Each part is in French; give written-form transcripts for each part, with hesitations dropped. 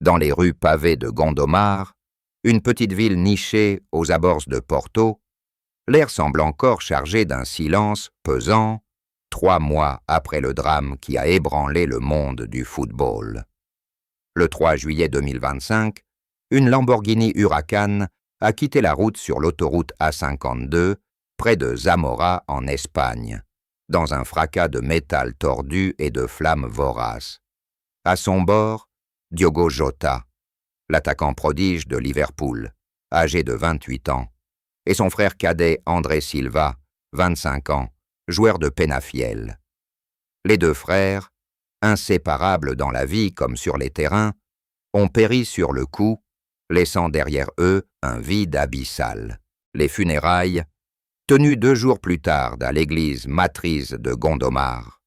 Dans les rues pavées de Gondomar, une petite ville nichée aux abords de Porto, l'air semble encore chargé d'un silence pesant, 3 mois après le drame qui a ébranlé le monde du football. Le 3 juillet 2025, une Lamborghini Huracan a quitté la route sur l'autoroute A52, près de Zamora en Espagne, dans un fracas de métal tordu et de flammes voraces. À son bord, Diogo Jota, l'attaquant prodige de Liverpool, âgé de 28 ans, et son frère cadet André Silva, 25 ans, joueur de Penafiel. Les 2 frères, inséparables dans la vie comme sur les terrains, ont péri sur le coup, laissant derrière eux un vide abyssal. Les funérailles, tenues 2 jours plus tard à l'église matrice de Gondomar,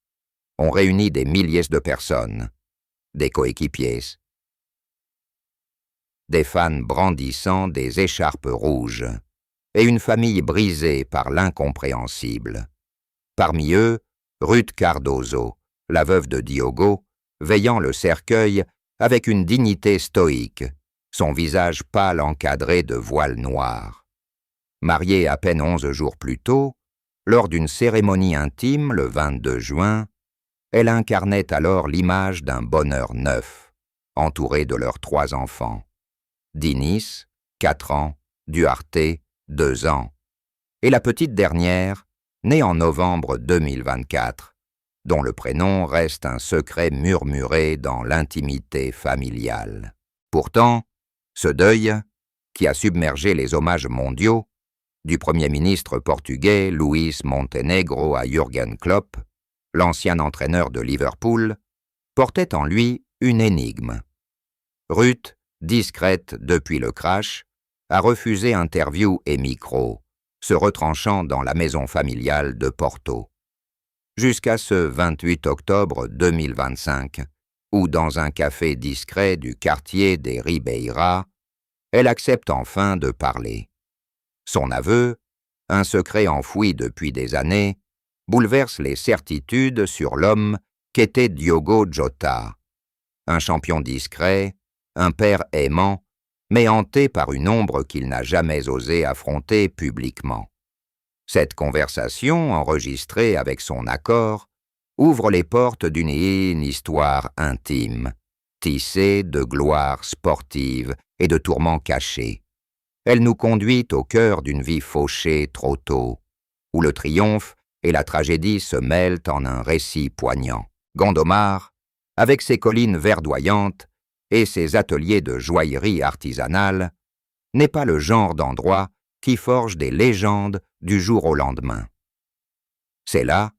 ont réuni des milliers de personnes, des coéquipiers, des fans brandissant des écharpes rouges, et une famille brisée par l'incompréhensible. Parmi eux, Ruth Cardozo, la veuve de Diogo, veillant le cercueil avec une dignité stoïque, son visage pâle encadré de voiles noirs. Mariée à peine 11 jours plus tôt, lors d'une cérémonie intime le 22 juin, elle incarnait alors l'image d'un bonheur neuf, entourée de leurs 3 enfants. Dinis, 4 ans, Duarte, 2 ans, et la petite dernière, née en novembre 2024, dont le prénom reste un secret murmuré dans l'intimité familiale. Pourtant, ce deuil, qui a submergé les hommages mondiaux, du Premier ministre portugais Luís Montenegro à Jürgen Klopp, l'ancien entraîneur de Liverpool, portait en lui une énigme. Ruth, discrète depuis le crash, a refusé interview et micro, se retranchant dans la maison familiale de Porto. Jusqu'à ce 28 octobre 2025, où dans un café discret du quartier des Ribeira, elle accepte enfin de parler. Son aveu, un secret enfoui depuis des années, bouleverse les certitudes sur l'homme qu'était Diogo Jota, un champion discret, un père aimant, mais hanté par une ombre qu'il n'a jamais osé affronter publiquement. Cette conversation, enregistrée avec son accord, ouvre les portes d'une histoire intime, tissée de gloire sportive et de tourments cachés. Elle nous conduit au cœur d'une vie fauchée trop tôt, où le triomphe et la tragédie se mêlent en un récit poignant. Gondomar, avec ses collines verdoyantes et ses ateliers de joaillerie artisanale, n'est pas le genre d'endroit qui forge des légendes du jour au lendemain. C'est là,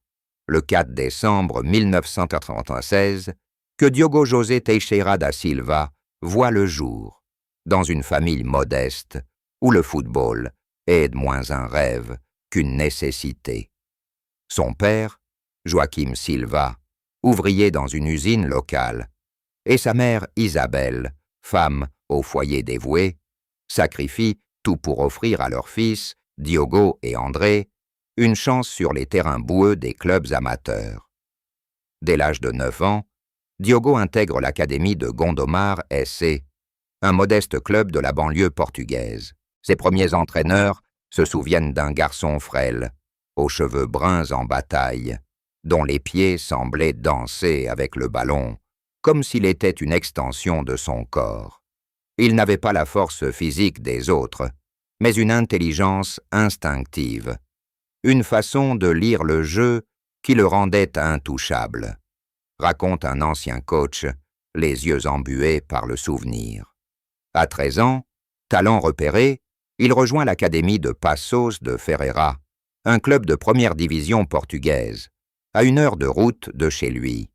le 4 décembre 1996, que Diogo José Teixeira da Silva voit le jour, dans une famille modeste, où le football est moins un rêve qu'une nécessité. Son père, Joaquim Silva, ouvrier dans une usine locale, et sa mère Isabelle, femme au foyer dévoué, sacrifient tout pour offrir à leurs fils, Diogo et André, une chance sur les terrains boueux des clubs amateurs. Dès l'âge de 9 ans, Diogo intègre l'académie de Gondomar SC, un modeste club de la banlieue portugaise. Ses premiers entraîneurs se souviennent d'un garçon frêle, aux cheveux bruns en bataille, dont les pieds semblaient danser avec le ballon, comme s'il était une extension de son corps. Il n'avait pas la force physique des autres, mais une intelligence instinctive, une façon de lire le jeu qui le rendait intouchable, raconte un ancien coach, les yeux embués par le souvenir. À 13 ans, talent repéré, il rejoint l'académie de Passos de Ferreira, un club de première division portugaise, à 1 heure de route de chez lui.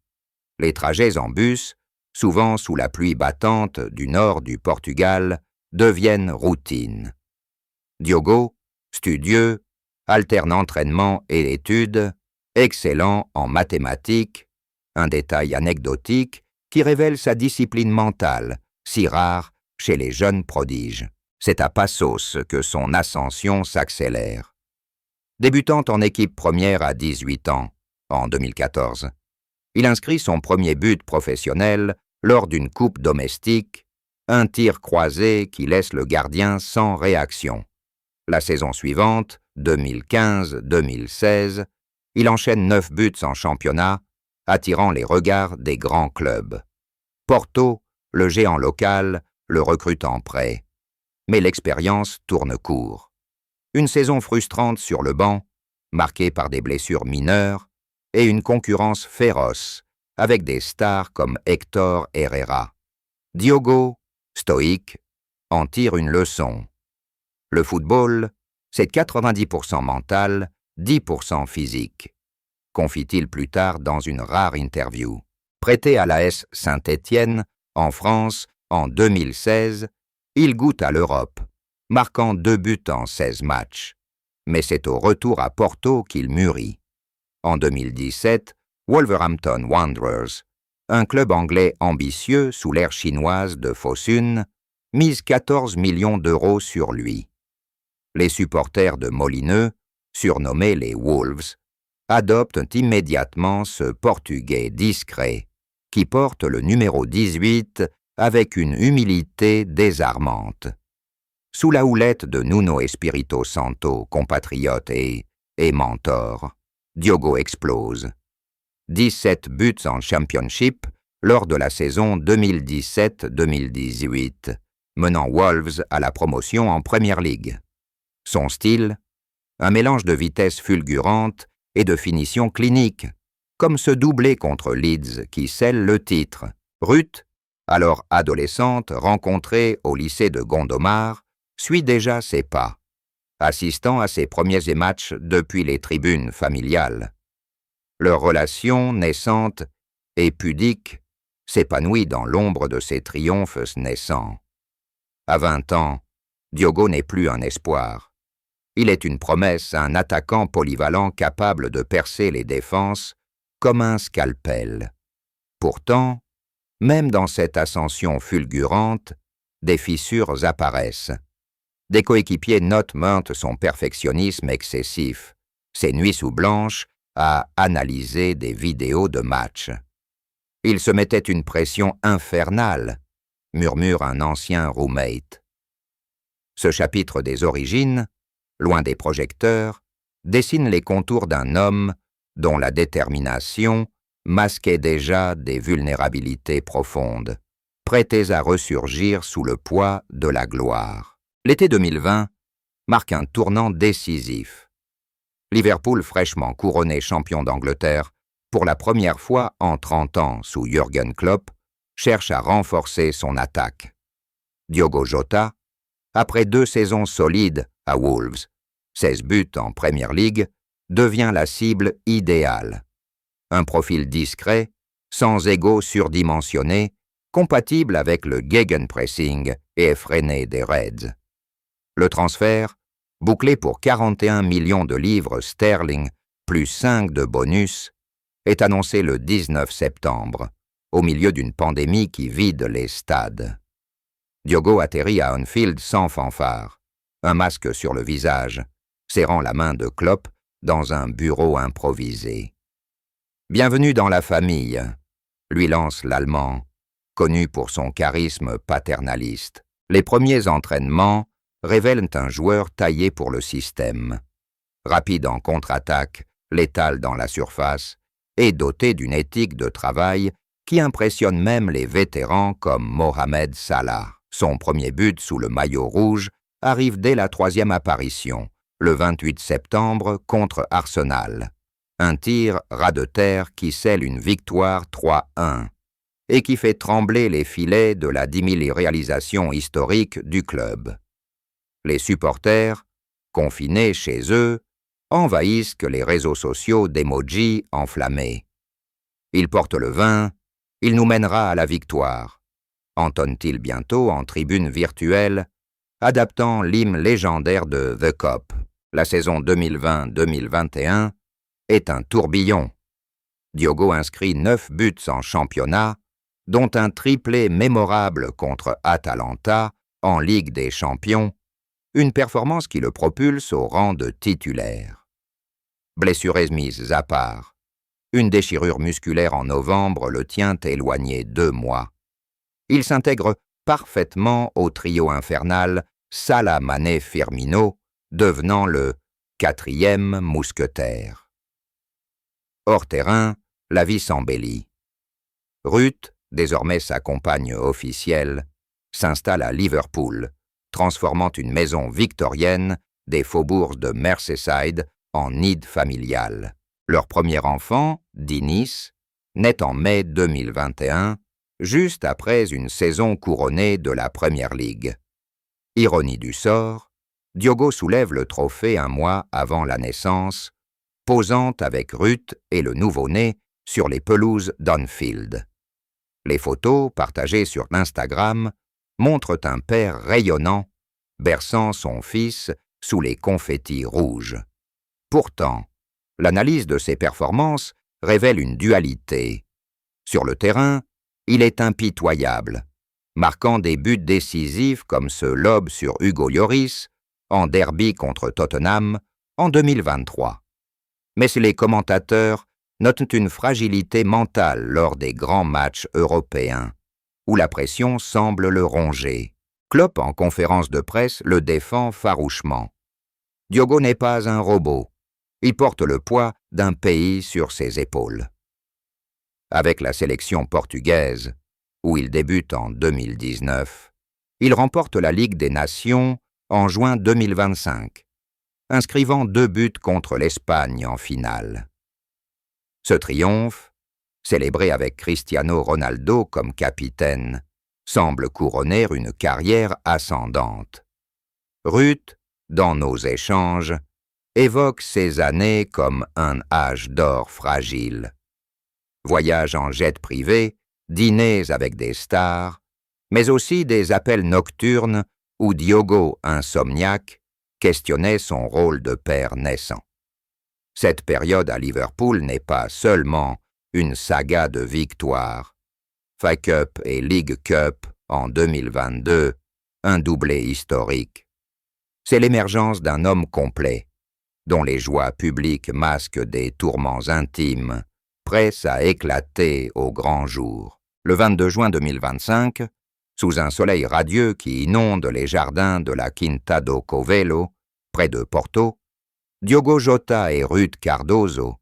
Les trajets en bus, souvent sous la pluie battante du nord du Portugal, deviennent routine. Diogo, studieux, alterne entraînement et études, excellent en mathématiques, un détail anecdotique qui révèle sa discipline mentale, si rare chez les jeunes prodiges. C'est à Passos que son ascension s'accélère. Débutant en équipe première à 18 ans, en 2014, il inscrit son premier but professionnel lors d'une coupe domestique un tir croisé qui laisse le gardien sans réaction. La saison suivante, 2015-2016, il enchaîne 9 buts en championnat, attirant les regards des grands clubs. Porto, le géant local, le recrute en prêt. Mais l'expérience tourne court. Une saison frustrante sur le banc, marquée par des blessures mineures, et une concurrence féroce, avec des stars comme Héctor Herrera. Diogo, stoïque, en tire une leçon. Le football, c'est 90% mental, 10% physique, confie-t-il plus tard dans une rare interview. Prêté à l'AS Saint-Étienne, en France, en 2016, il goûte à l'Europe, marquant 2 buts en 16 matchs. Mais c'est au retour à Porto qu'il mûrit. En 2017, Wolverhampton Wanderers, un club anglais ambitieux sous l'ère chinoise de Fosun, mise 14 millions d'euros sur lui. Les supporters de Molineux, surnommés les Wolves, adoptent immédiatement ce Portugais discret qui porte le numéro 18 avec une humilité désarmante. Sous la houlette de Nuno Espírito Santo, compatriote et mentor, Diogo explose. 17 buts en Championship lors de la saison 2017-2018, menant Wolves à la promotion en Premier League. Son style, un mélange de vitesse fulgurante et de finition clinique, comme ce doublé contre Leeds qui scelle le titre. Ruth, alors adolescente rencontrée au lycée de Gondomar, suit déjà ses pas, assistant à ses premiers matchs depuis les tribunes familiales. Leur relation naissante et pudique s'épanouit dans l'ombre de ses triomphes naissants. À 20 ans, Diogo n'est plus un espoir. Il est une promesse, un attaquant polyvalent capable de percer les défenses comme un scalpel. Pourtant, même dans cette ascension fulgurante, des fissures apparaissent. Des coéquipiers notent maintes son perfectionnisme excessif, ses nuits sous blanches à analyser des vidéos de matchs. Il se mettait une pression infernale, murmure un ancien roommate. Ce chapitre des origines, loin des projecteurs, dessine les contours d'un homme dont la détermination masquait déjà des vulnérabilités profondes, prêtées à ressurgir sous le poids de la gloire. L'été 2020 marque un tournant décisif. Liverpool, fraîchement couronné champion d'Angleterre, pour la première fois en 30 ans sous Jürgen Klopp, cherche à renforcer son attaque. Diogo Jota, après 2 saisons solides à Wolves, 16 buts en Premier League, devient la cible idéale. Un profil discret, sans ego surdimensionné, compatible avec le gegenpressing et effréné des Reds. Le transfert, bouclé pour 41 millions de livres sterling, plus 5 de bonus, est annoncé le 19 septembre, au milieu d'une pandémie qui vide les stades. Diogo atterrit à Anfield sans fanfare, un masque sur le visage, serrant la main de Klopp dans un bureau improvisé. « Bienvenue dans la famille », lui lance l'Allemand, connu pour son charisme paternaliste. Les premiers entraînements révèlent un joueur taillé pour le système, rapide en contre-attaque, létal dans la surface et doté d'une éthique de travail qui impressionne même les vétérans comme Mohamed Salah. Son premier but sous le maillot rouge arrive dès la 3e apparition, le 28 septembre contre Arsenal. Un tir ras de terre qui scelle une victoire 3-1 et qui fait trembler les filets de la 10 000 réalisation historique du club. Les supporters, confinés chez eux, envahissent les réseaux sociaux d'emojis enflammés. Il porte le vin, il nous mènera à la victoire, entonne-t-il bientôt en tribune virtuelle, adaptant l'hymne légendaire de The Cop. La saison 2020-2021 est un tourbillon. Diogo inscrit 9 buts en championnat, dont un triplé mémorable contre Atalanta en Ligue des Champions, une performance qui le propulse au rang de titulaire. Blessures mises à part, une déchirure musculaire en novembre le tient éloigné 2 mois. Il s'intègre parfaitement au trio infernal Salamane-Firmino, devenant le 4e mousquetaire. Hors terrain, la vie s'embellit. Ruth, désormais sa compagne officielle, s'installe à Liverpool, transformant une maison victorienne des faubourgs de Merseyside en nid familial. Leur premier enfant, Dinis, naît en mai 2021, juste après une saison couronnée de la Premier League. Ironie du sort, Diogo soulève le trophée un mois avant la naissance, posant avec Ruth et le nouveau-né sur les pelouses d'Anfield. Les photos, partagées sur Instagram, montrent un père rayonnant, berçant son fils sous les confettis rouges. Pourtant, l'analyse de ses performances révèle une dualité. Sur le terrain, il est impitoyable, marquant des buts décisifs comme ce lob sur Hugo Lloris en derby contre Tottenham en 2023. Mais les commentateurs notent une fragilité mentale lors des grands matchs européens, où la pression semble le ronger. Klopp, en conférence de presse, le défend farouchement. Diogo n'est pas un robot. Il porte le poids d'un pays sur ses épaules. Avec la sélection portugaise, où il débute en 2019, il remporte la Ligue des Nations en juin 2025, inscrivant 2 buts contre l'Espagne en finale. Ce triomphe, célébré avec Cristiano Ronaldo comme capitaine, semble couronner une carrière ascendante. Ruth, dans nos échanges, évoque ces années comme un âge d'or fragile. Voyages en jet privé, dîners avec des stars, mais aussi des appels nocturnes où Diogo, insomniaque, questionnait son rôle de père naissant. Cette période à Liverpool n'est pas seulement une saga de victoires. FA Cup et League Cup en 2022, un doublé historique. C'est l'émergence d'un homme complet, dont les joies publiques masquent des tourments intimes, prêts à éclater au grand jour. Le 22 juin 2025, sous un soleil radieux qui inonde les jardins de la Quinta do Covello, près de Porto, Diogo Jota et Ruth Cardoso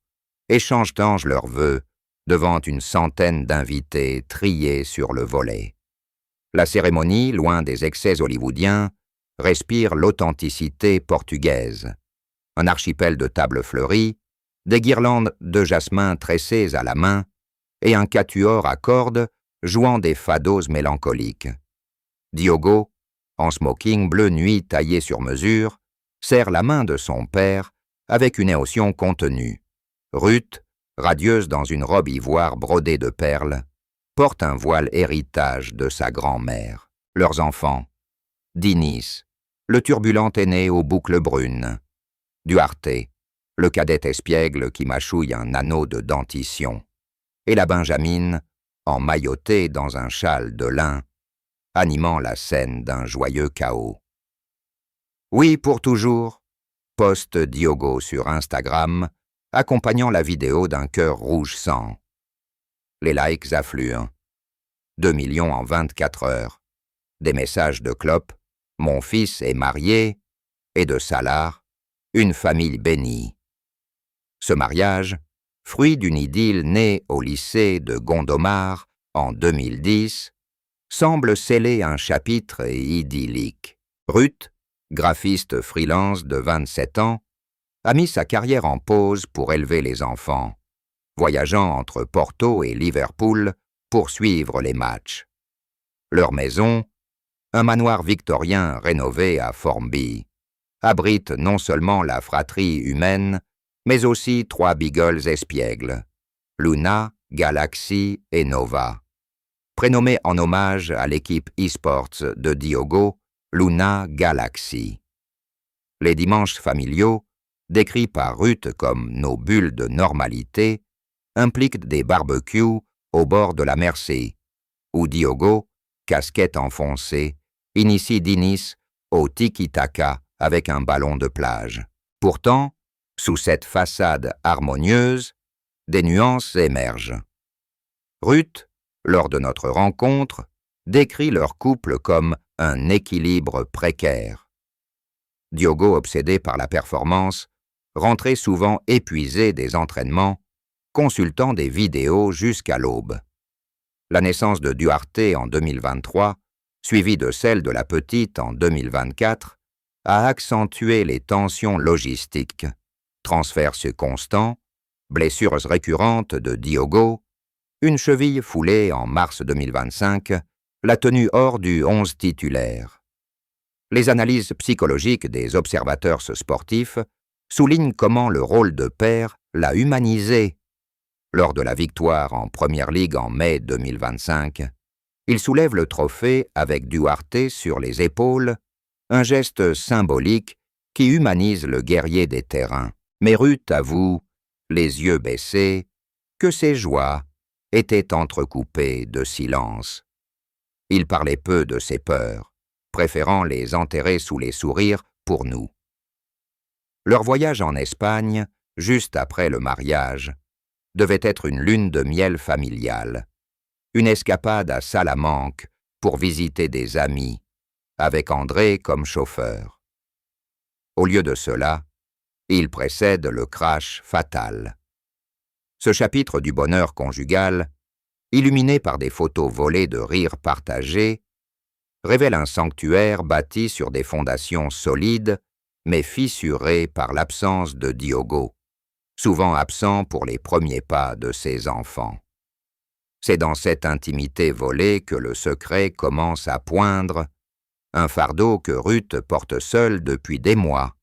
échangent leurs vœux devant une centaine d'invités triés sur le volet. La cérémonie, loin des excès hollywoodiens, respire l'authenticité portugaise. Un archipel de tables fleuries, des guirlandes de jasmin tressées à la main et un quatuor à cordes jouant des fados mélancoliques. Diogo, en smoking bleu nuit taillé sur mesure, serre la main de son père avec une émotion contenue. Ruth, radieuse dans une robe ivoire brodée de perles, porte un voile héritage de sa grand-mère. Leurs enfants, Dinis, le turbulent aîné aux boucles brunes, Duarte, le cadet espiègle qui mâchouille un anneau de dentition, et la Benjamine, emmaillotée dans un châle de lin, animant la scène d'un joyeux chaos. Oui, pour toujours, poste Diogo sur Instagram, accompagnant la vidéo d'un cœur rouge sang. Les likes affluent. 2 millions en 24 heures. Des messages de Klopp, mon fils est marié, et de Salah, une famille bénie. Ce mariage, fruit d'une idylle née au lycée de Gondomar en 2010, semble sceller un chapitre idyllique. Ruth, graphiste freelance de 27 ans, a mis sa carrière en pause pour élever les enfants, voyageant entre Porto et Liverpool pour suivre les matchs. Leur maison, un manoir victorien rénové à Formby, abrite non seulement la fratrie humaine, mais aussi 3 beagles espiègles, Luna, Galaxy et Nova. Prénommés en hommage à l'équipe e-sports de Diogo, Luna Galaxy. Les dimanches familiaux, décrits par Ruth comme nos bulles de normalité, impliquent des barbecues au bord de la Mersey, où Diogo, casquette enfoncée, initie Dinis au tiki-taka avec un ballon de plage. Pourtant, sous cette façade harmonieuse, des nuances émergent. Ruth, lors de notre rencontre, décrit leur couple comme un équilibre précaire. Diogo, obsédé par la performance, rentrait souvent épuisé des entraînements, consultant des vidéos jusqu'à l'aube. La naissance de Duarte en 2023, suivie de celle de la petite en 2024, a accentué les tensions logistiques, transferts constants, blessures récurrentes de Diogo, une cheville foulée en mars 2025, la tenue hors du 11 titulaire. Les analyses psychologiques des observateurs sportifs soulignent comment le rôle de père l'a humanisé. Lors de la victoire en Première Ligue en mai 2025, il soulève le trophée avec Duarte sur les épaules, un geste symbolique qui humanise le guerrier des terrains. Mais Ruth avoue, les yeux baissés, que ses joies étaient entrecoupées de silence. Il parlait peu de ses peurs, préférant les enterrer sous les sourires pour nous. Leur voyage en Espagne, juste après le mariage, devait être une lune de miel familiale, une escapade à Salamanque pour visiter des amis, avec André comme chauffeur. Au lieu de cela, il précède le crash fatal. Ce chapitre du bonheur conjugal, illuminé par des photos volées de rires partagés, révèle un sanctuaire bâti sur des fondations solides, mais fissuré par l'absence de Diogo, souvent absent pour les premiers pas de ses enfants. C'est dans cette intimité volée que le secret commence à poindre, un fardeau que Ruth porte seule depuis des mois,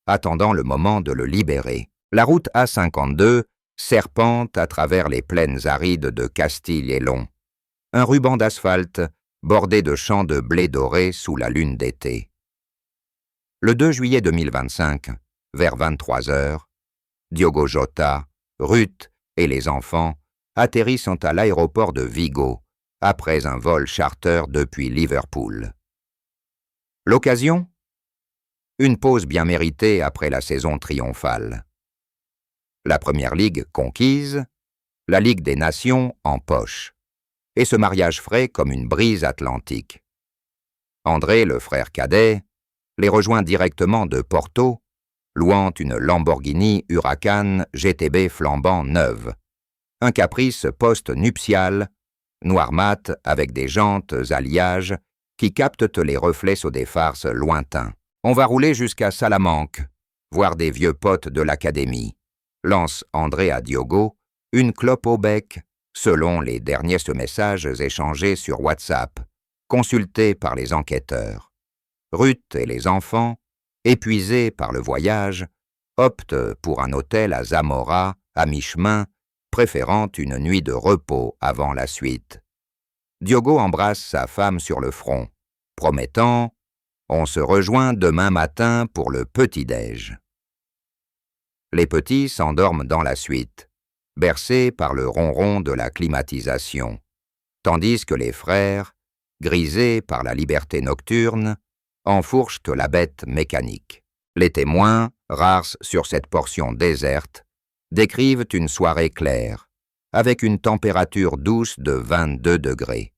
attendant le moment de le libérer. La route A52 serpente à travers les plaines arides de Castille et Long, un ruban d'asphalte bordé de champs de blé doré sous la lune d'été. Le 2 juillet 2025, vers 23 heures, Diogo Jota, Ruth et les enfants atterrissent à l'aéroport de Vigo, après un vol charter depuis Liverpool. L'occasion ? Une pause bien méritée après la saison triomphale. La Première Ligue conquise, la Ligue des Nations en poche, et ce mariage frais comme une brise atlantique. André, le frère cadet, les rejoint directement de Porto, louant une Lamborghini Huracan GTB flambant neuve, un caprice post-nuptial, noir mat avec des jantes alliages qui captent les reflets sous des farces lointains. On va rouler jusqu'à Salamanque, voir des vieux potes de l'académie, lance André à Diogo, une clope au bec, selon les derniers messages échangés sur WhatsApp, consultés par les enquêteurs. Ruth et les enfants, épuisés par le voyage, optent pour un hôtel à Zamora, à mi-chemin, préférant une nuit de repos avant la suite. Diogo embrasse sa femme sur le front, promettant « On se rejoint demain matin pour le petit-déj ». Les petits s'endorment dans la suite, bercés par le ronron de la climatisation, tandis que les frères, grisés par la liberté nocturne, enfourchent la bête mécanique. Les témoins, rares sur cette portion déserte, décrivent une soirée claire, avec une température douce de 22 degrés.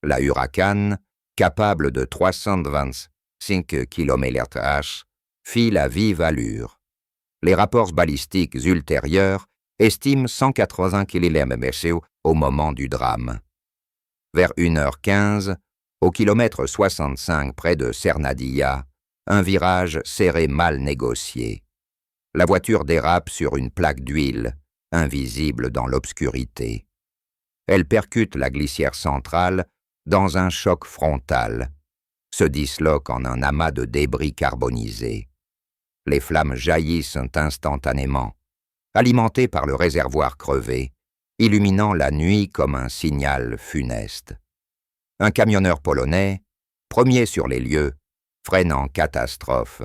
La Huracan, capable de 325 km/h, fit la vive allure. Les rapports balistiques ultérieurs estiment 180 km/h au moment du drame. Vers 1h15, au kilomètre 65 près de Cernadilla, un virage serré mal négocié. La voiture dérape sur une plaque d'huile, invisible dans l'obscurité. Elle percute la glissière centrale dans un choc frontal, se disloque en un amas de débris carbonisés. Les flammes jaillissent instantanément, alimentées par le réservoir crevé, illuminant la nuit comme un signal funeste. Un camionneur polonais, premier sur les lieux, freine en catastrophe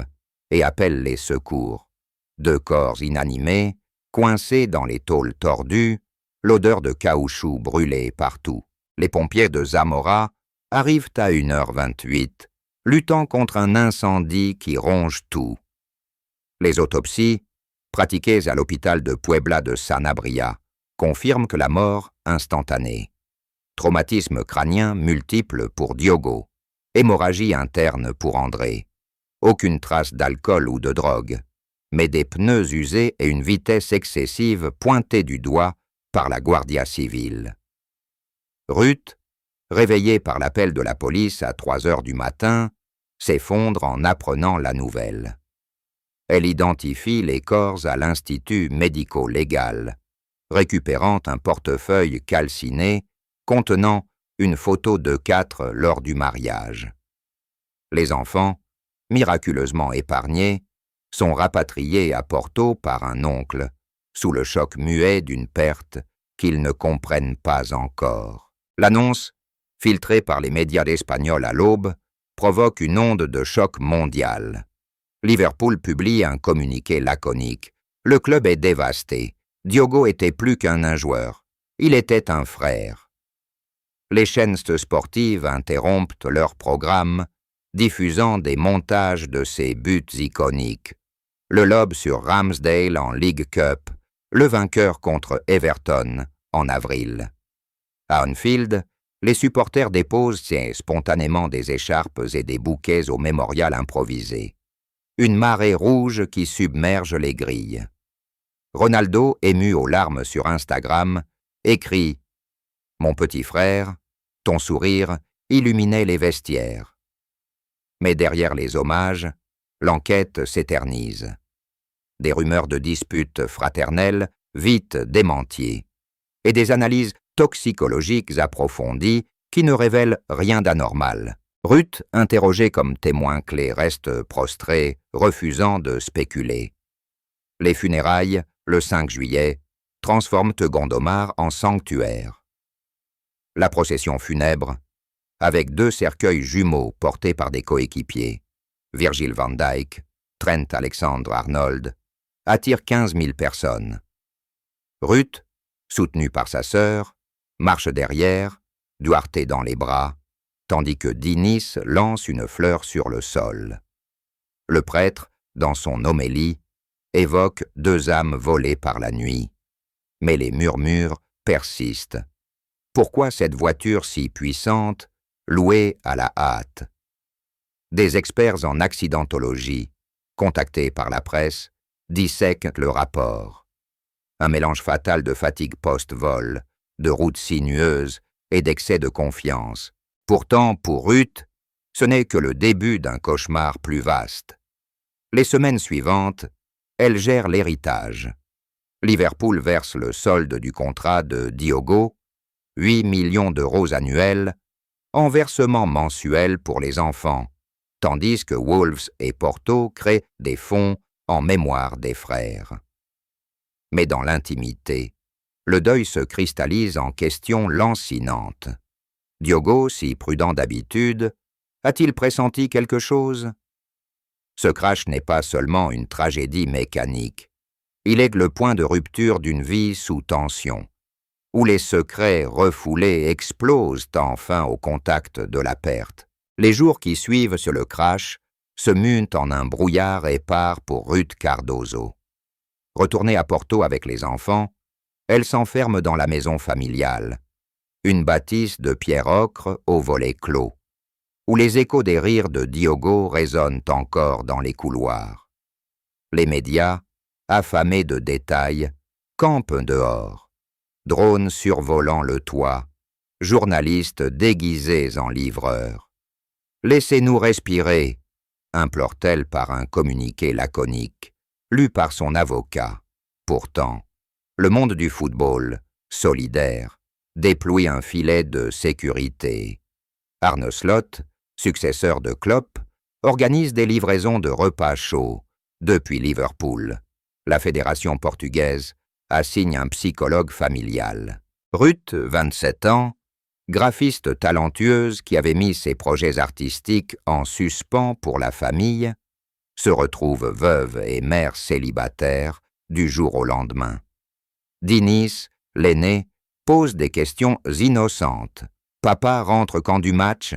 et appelle les secours. 2 corps inanimés, coincés dans les tôles tordues, l'odeur de caoutchouc brûlé partout. Les pompiers de Zamora arrivent à 1h28, luttant contre un incendie qui ronge tout. Les autopsies, pratiquées à l'hôpital de Puebla de Sanabria, confirment que la mort instantanée. Traumatisme crânien multiple pour Diogo. Hémorragie interne pour André. Aucune trace d'alcool ou de drogue, mais des pneus usés et une vitesse excessive pointée du doigt par la Guardia Civile. Ruth, réveillée par l'appel de la police à 3 heures du matin, s'effondre en apprenant la nouvelle. Elle identifie les corps à l'Institut médico-légal, récupérant un portefeuille calciné contenant une photo d'eux quatre lors du mariage. Les enfants, miraculeusement épargnés, sont rapatriés à Porto par un oncle, sous le choc muet d'une perte qu'ils ne comprennent pas encore. L'annonce, filtrée par les médias espagnols à l'aube, provoque une onde de choc mondial. Liverpool publie un communiqué laconique. Le club est dévasté. Diogo était plus qu'un joueur. Il était un frère. Les chaînes sportives interrompent leur programme, diffusant des montages de ses buts iconiques. Le lob sur Ramsdale en League Cup, le vainqueur contre Everton en avril. À Anfield, les supporters déposent spontanément des écharpes et des bouquets au mémorial improvisé. Une marée rouge qui submerge les grilles. Ronaldo, ému aux larmes sur Instagram, écrit « Mon petit frère, ton sourire illuminait les vestiaires. » Mais derrière les hommages, l'enquête s'éternise. Des rumeurs de disputes fraternelles vite démenties, et des analyses toxicologiques approfondies qui ne révèlent rien d'anormal. Ruth, interrogée comme témoin clé, reste prostrée, refusant de spéculer. Les funérailles, le 5 juillet, transforment Gondomar en sanctuaire. La procession funèbre, avec 2 cercueils jumeaux portés par des coéquipiers, Virgil van Dijk, Trent Alexander-Arnold, attire 15 000 personnes. Ruth, soutenue par sa sœur, marche derrière, Duarte dans les bras, tandis que Dinis lance une fleur sur le sol. Le prêtre, dans son homélie, évoque 2 âmes volées par la nuit. Mais les murmures persistent. Pourquoi cette voiture si puissante, louée à la hâte? Des experts en accidentologie, contactés par la presse, dissèquent le rapport. Un mélange fatal de fatigue post-vol, de routes sinueuses et d'excès de confiance. Pourtant, pour Ruth, ce n'est que le début d'un cauchemar plus vaste. Les semaines suivantes, elle gère l'héritage. Liverpool verse le solde du contrat de Diogo, 8 millions d'euros annuels, en versement mensuel pour les enfants, tandis que Wolves et Porto créent des fonds en mémoire des frères. Mais dans l'intimité, le deuil se cristallise en questions lancinantes. Diogo, si prudent d'habitude, a-t-il pressenti quelque chose? Ce crash n'est pas seulement une tragédie mécanique. Il est le point de rupture d'une vie sous tension, où les secrets refoulés explosent enfin au contact de la perte. Les jours qui suivent sur le crash se muent en un brouillard épars pour Ruth Cardozo. Retournée à Porto avec les enfants, elle s'enferme dans la maison familiale, une bâtisse de pierre ocre aux volets clos, où les échos des rires de Diogo résonnent encore dans les couloirs. Les médias, affamés de détails, campent dehors, drones survolant le toit, journalistes déguisés en livreurs. « Laissez-nous respirer », implore-t-elle par un communiqué laconique, lu par son avocat. Pourtant, le monde du football, solidaire, déploie un filet de sécurité. Arne Slot, successeur de Klopp, organise des livraisons de repas chauds depuis Liverpool. La fédération portugaise assigne un psychologue familial. Ruth, 27 ans, graphiste talentueuse qui avait mis ses projets artistiques en suspens pour la famille, se retrouve veuve et mère célibataire du jour au lendemain. Dinis, l'aîné, pose des questions innocentes. Papa rentre quand du match?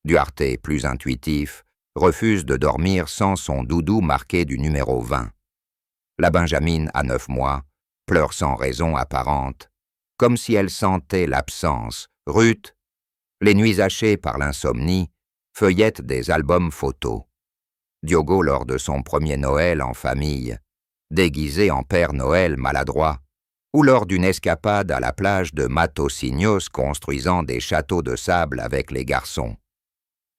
Duarte, plus intuitif, refuse de dormir sans son doudou marqué du numéro 20. La Benjamine, à 9 mois, pleure sans raison apparente, comme si elle sentait l'absence Ruth, les nuits hachées par l'insomnie, feuillette des albums photos. Diogo lors de son premier Noël en famille, déguisé en Père Noël maladroit, ou lors d'une escapade à la plage de Matosinhos construisant des châteaux de sable avec les garçons.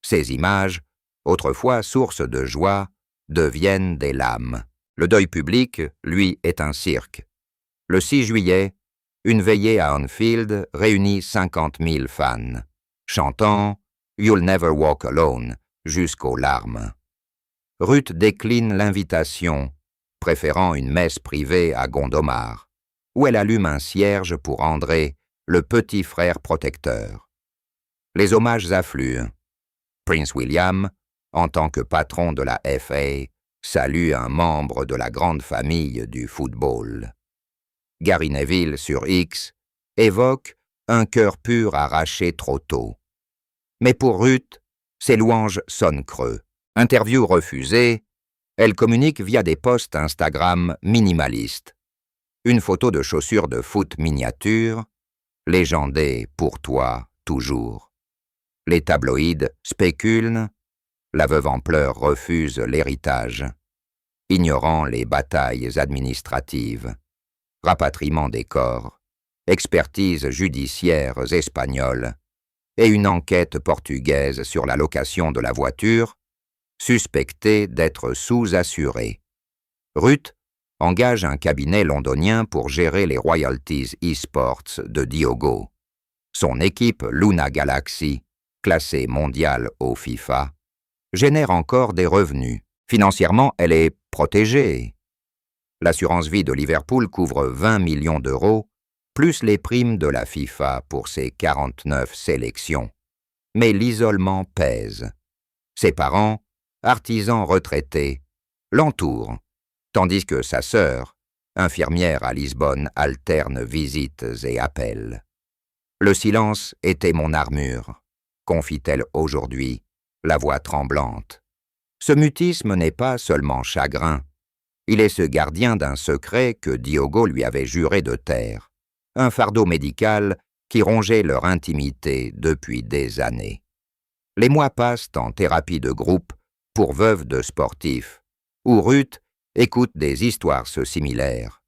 Ces images, autrefois source de joie, deviennent des lames. Le deuil public, lui, est un cirque. Le 6 juillet, une veillée à Anfield réunit 50 000 fans, chantant « You'll never walk alone » jusqu'aux larmes. Ruth décline l'invitation, préférant une messe privée à Gondomar, où elle allume un cierge pour André, le petit frère protecteur. Les hommages affluent. Prince William, en tant que patron de la FA, salue un membre de la grande famille du football. Gary Neville, sur X, évoque un cœur pur arraché trop tôt. Mais pour Ruth, ses louanges sonnent creux. Interview refusée, elle communique via des posts Instagram minimalistes. Une photo de chaussures de foot miniature, légendée pour toi toujours. Les tabloïds spéculent, la veuve en pleurs refuse l'héritage, ignorant les batailles administratives, rapatriement des corps, expertises judiciaires espagnoles et une enquête portugaise sur la location de la voiture, suspectée d'être sous-assurée. Ruth engage un cabinet londonien pour gérer les royalties e-sports de Diogo. Son équipe Luna Galaxy, classée mondiale au FIFA, génère encore des revenus. Financièrement, elle est protégée. L'assurance vie de Liverpool couvre 20 millions d'euros, plus les primes de la FIFA pour ses 49 sélections. Mais l'isolement pèse. Ses parents, artisans retraités, l'entourent, tandis que sa sœur, infirmière à Lisbonne, alterne visites et appels. Le silence était mon armure, confie-t-elle aujourd'hui, la voix tremblante. Ce mutisme n'est pas seulement chagrin, il est ce gardien d'un secret que Diogo lui avait juré de taire, un fardeau médical qui rongeait leur intimité depuis des années. Les mois passent en thérapie de groupe pour veuves de sportifs, où Ruth écoute des histoires similaires.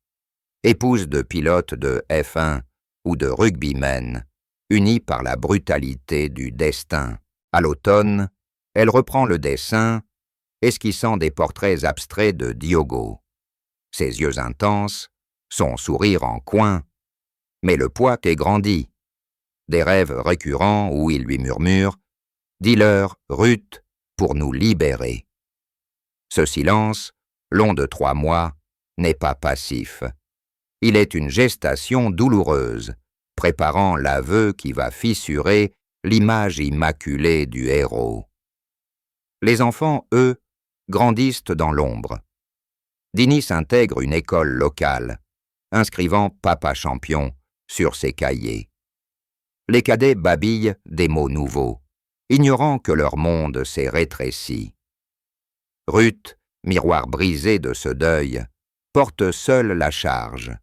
Épouse de pilotes de F1 ou de rugbymen, unie par la brutalité du destin. À l'automne, elle reprend le dessin, esquissant des portraits abstraits de Diogo. Ses yeux intenses, son sourire en coin, mais le poids qu'est grandi. Des rêves récurrents où il lui murmure « Dis-leur, Ruth, pour nous libérer ». Ce silence, long de 3 mois, n'est pas passif. Il est une gestation douloureuse, préparant l'aveu qui va fissurer l'image immaculée du héros. Les enfants, eux, grandissent dans l'ombre. Dini s'intègre une école locale, inscrivant « Papa champion » sur ses cahiers. Les cadets babillent des mots nouveaux, ignorant que leur monde s'est rétréci. Ruth, miroir brisé de ce deuil, porte seule la charge,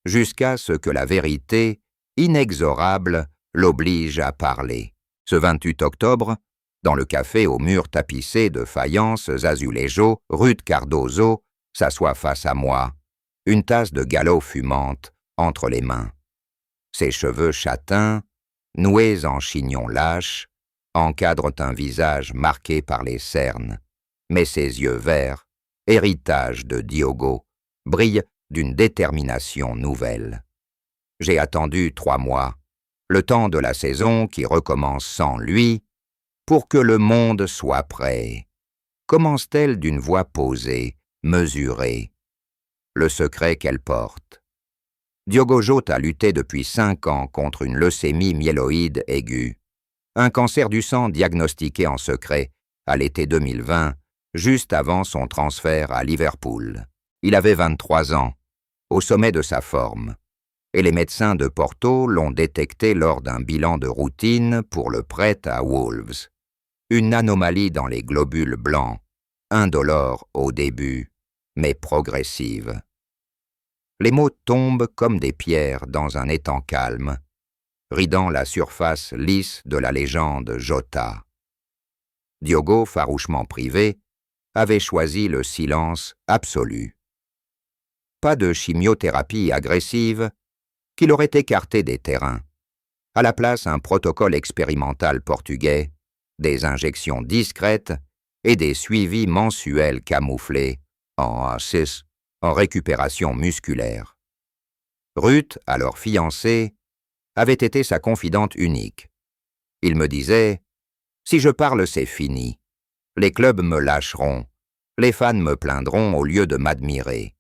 jusqu'à ce que la vérité, inexorable, l'oblige à parler. Ce 28 octobre, dans le café aux murs tapissés de faïences azuléjo, Ruth Cardozo s'assoit face à moi, une tasse de galop fumante entre les mains. Ses cheveux châtains, noués en chignon lâche, encadrent un visage marqué par les cernes, mais ses yeux verts, héritage de Diogo, brillent d'une détermination nouvelle. J'ai attendu 3 mois, le temps de la saison qui recommence sans lui, pour que le monde soit prêt. Commence-t-elle d'une voix posée, mesurée. Le secret qu'elle porte. Diogo Jota a lutté depuis 5 ans contre une leucémie myéloïde aiguë, un cancer du sang diagnostiqué en secret à l'été 2020, juste avant son transfert à Liverpool. Il avait 23 ans, au sommet de sa forme, et les médecins de Porto l'ont détecté lors d'un bilan de routine pour le prêt à Wolves. Une anomalie dans les globules blancs, indolore au début, mais progressive. Les mots tombent comme des pierres dans un étang calme, ridant la surface lisse de la légende Jota. Diogo, farouchement privé, avait choisi le silence absolu. Pas de chimiothérapie agressive qui l'aurait écarté des terrains. À la place, un protocole expérimental portugais, des injections discrètes et des suivis mensuels camouflés en ACIS, en récupération musculaire. Ruth, alors fiancée, avait été sa confidente unique. Il me disait « Si je parle, c'est fini. Les clubs me lâcheront. Les fans me plaindront au lieu de m'admirer.